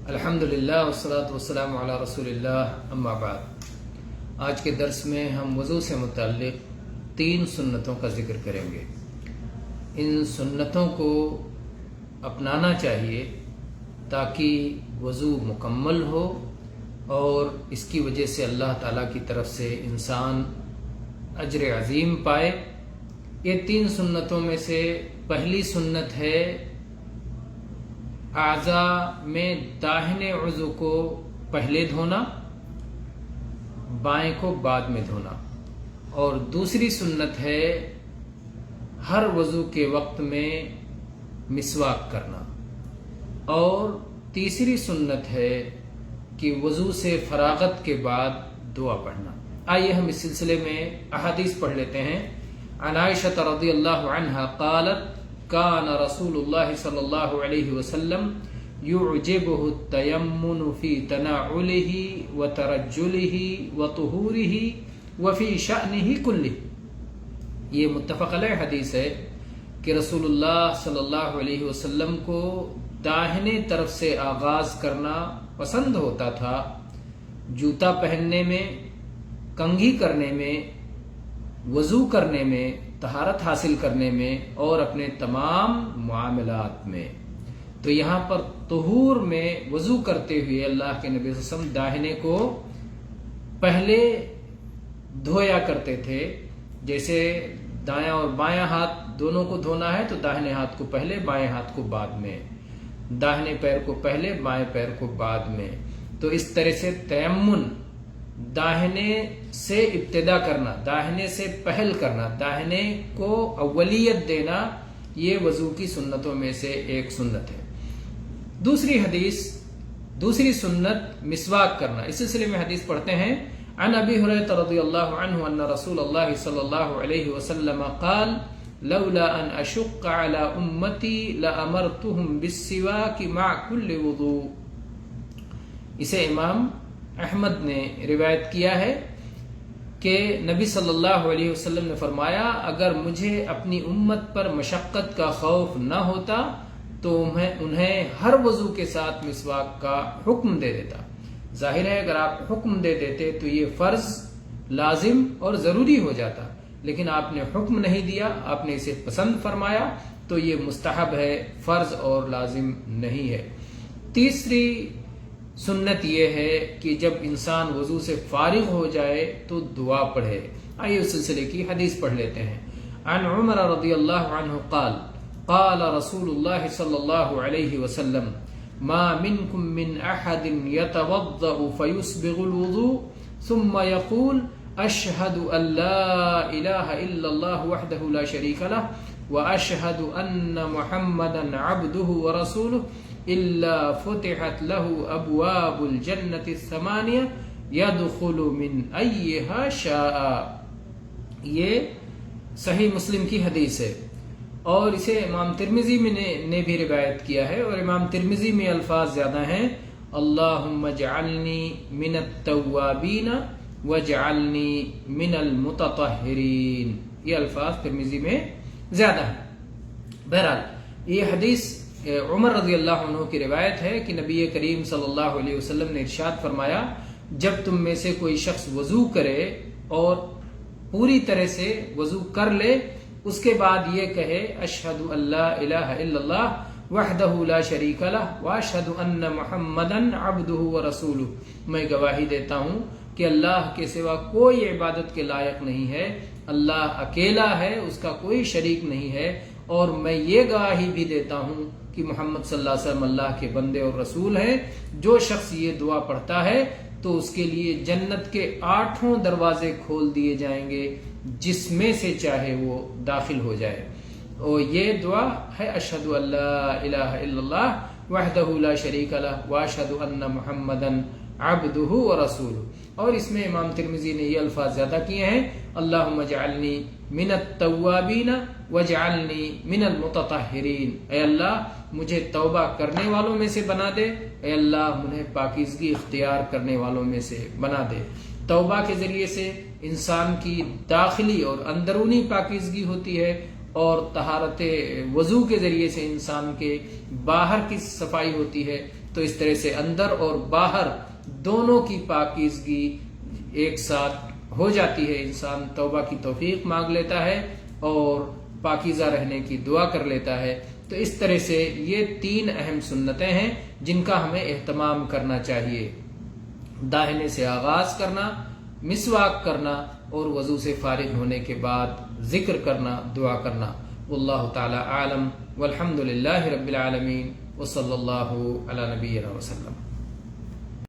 الحمدللہ والصلاۃ والسلام علی رسول اللہ اما بعد۔ آج کے درس میں ہم وضو سے متعلق 3 سنتوں کا ذکر کریں گے۔ ان سنتوں کو اپنانا چاہیے تاکہ وضو مکمل ہو اور اس کی وجہ سے اللہ تعالیٰ کی طرف سے انسان اجر عظیم پائے۔ یہ 3 سنتوں میں سے پہلی سنت ہے اعضاء میں داہنے عضو کو پہلے دھونا، بائیں کو بعد میں دھونا، اور دوسری سنت ہے ہر وضو کے وقت میں مسواک کرنا، اور تیسری سنت ہے کہ وضو سے فراغت کے بعد دعا پڑھنا۔ آئیے ہم اس سلسلے میں احادیث پڑھ لیتے ہیں۔ عن عائشہ رضی اللہ عنہا قالت كان رسول الله صلی اللہ علیہ وسلم يعجبه التيمن في تناعله وترجله وطهوره وفي شأنه كله۔ یہ متفق علیہ حدیث ہے کہ رسول اللہ صلی اللہ علیہ وسلم کو داہنے طرف سے آغاز کرنا پسند ہوتا تھا، جوتا پہننے میں، کنگھی کرنے میں، وضو کرنے میں، طہارت حاصل کرنے میں، اور اپنے تمام معاملات میں۔ تو یہاں پر طہور میں وضو کرتے ہوئے اللہ کے نبی صلی اللہ علیہ وسلم داہنے کو پہلے دھویا کرتے تھے۔ جیسے دایاں اور بایاں ہاتھ دونوں کو دھونا ہے تو داہنے ہاتھ کو پہلے، بائیں ہاتھ کو بعد میں، داہنے پیر کو پہلے، بائیں پیر کو بعد میں۔ تو اس طرح سے تیمن، داہنے سے ابتدا کرنا، داہنے سے پہل کرنا، داہنے کو اولیت دینا، یہ وضو کی سنتوں میں سے ایک سنت ہے۔ دوسری سنت مسواک کرنا۔ اس سلسلے میں حدیث پڑھتے ہیں۔ عن ابی ہریرہ رضی اللہ عنہ ان رسول اللہ صلی اللہ علیہ وسلم قال لولا ان اشق على امتی لامرتهم بالسواک مع كل وضوء۔ اسے امام احمد نے روایت کیا ہے کہ نبی صلی اللہ علیہ وسلم نے فرمایا، اگر مجھے اپنی امت پر مشقت کا خوف نہ ہوتا تو انہیں ہر وضو کے ساتھ مسواک کا حکم دے دیتا۔ ظاہر ہے اگر آپ حکم دے دیتے تو یہ فرض، لازم اور ضروری ہو جاتا، لیکن آپ نے حکم نہیں دیا، آپ نے اسے پسند فرمایا، تو یہ مستحب ہے، فرض اور لازم نہیں ہے۔ تیسری سنت یہ ہے کہ جب انسان وضو سے فارغ ہو جائے تو دعا پڑھے۔ آئیے اس سلسلے کی حدیث پڑھ لیتے ہیں۔ عن عمر رضی اللہ عنہ قال قال رسول اللہ صلی اللہ علیہ وسلم ما منکم من احد يتوضأ فيسبغ الوضوء ثم يقول اشهد ان لا اله الا الله وحده لا شريك له واشهد ان محمدا عبده ورسوله الا فتحت له ابواب الجنة الثمانية يدخل من ايها شاء۔ یہ صحیح مسلم کی حدیث ہے اور اسے امام ترمذی نے بھی روایت کیا ہے، اور امام ترمذی میں الفاظ زیادہ ہیں، اللہم اجعلنی من التوابین واجعلنی من المتطہرین۔ یہ الفاظ ترمذی میں زیادہ ہیں۔ بہرحال یہ حدیث عمر رضی اللہ عنہ کی روایت ہے کہ نبی کریم صلی اللہ علیہ وسلم نے ارشاد فرمایا، جب تم میں سے کوئی شخص وضو کرے اور پوری طرح سے وضو کر لے، اس کے بعد یہ کہے اشہد ان لا الہ الا اللہ وحدہ لا شریک لہ واشہد ان محمدا عبدہ ورسولہ، میں گواہی دیتا ہوں کہ اللہ کے سوا کوئی عبادت کے لائق نہیں ہے، اللہ اکیلا ہے، اس کا کوئی شریک نہیں ہے، اور میں یہ گواہی بھی دیتا ہوں کہ محمد صلی اللہ علیہ وسلم اللہ کے بندے اور رسول ہیں۔ جو شخص یہ دعا پڑھتا ہے تو اس کے لیے جنت کے 8 دروازے کھول دیے جائیں گے، جس میں سے چاہے وہ داخل ہو جائے۔ اور یہ دعا ہے اشہد ان لا الہ الا اللہ وحدہ لا شریک لہ واشہد ان محمدا عبدہ ورسولہ۔ اور اس میں امام ترمذی نے یہ الفاظ زیادہ کیے ہیں، اللہم اجعلنی من التوابین واجعلنی من المتطہرین۔ اے اللہ مجھے توبہ کرنے والوں میں سے بنا دے، اے اللہ مجھے پاکیزگی اختیار کرنے والوں میں سے بنا دے۔ توبہ کے ذریعے سے انسان کی داخلی اور اندرونی پاکیزگی ہوتی ہے، اور طہارت وضو کے ذریعے سے انسان کے باہر کی صفائی ہوتی ہے، تو اس طرح سے اندر اور باہر دونوں کی پاکیزگی ایک ساتھ ہو جاتی ہے۔ انسان توبہ کی توفیق مانگ لیتا ہے اور پاکیزہ رہنے کی دعا کر لیتا ہے۔ تو اس طرح سے یہ 3 اہم سنتیں ہیں جن کا ہمیں اہتمام کرنا چاہیے: داہنے سے آغاز کرنا، مسواک کرنا، اور وضو سے فارغ ہونے کے بعد ذکر کرنا، دعا کرنا۔ واللہ تعالی عالم، والحمد للہ رب العالمین، وصلی اللہ علی نبینا وسلم۔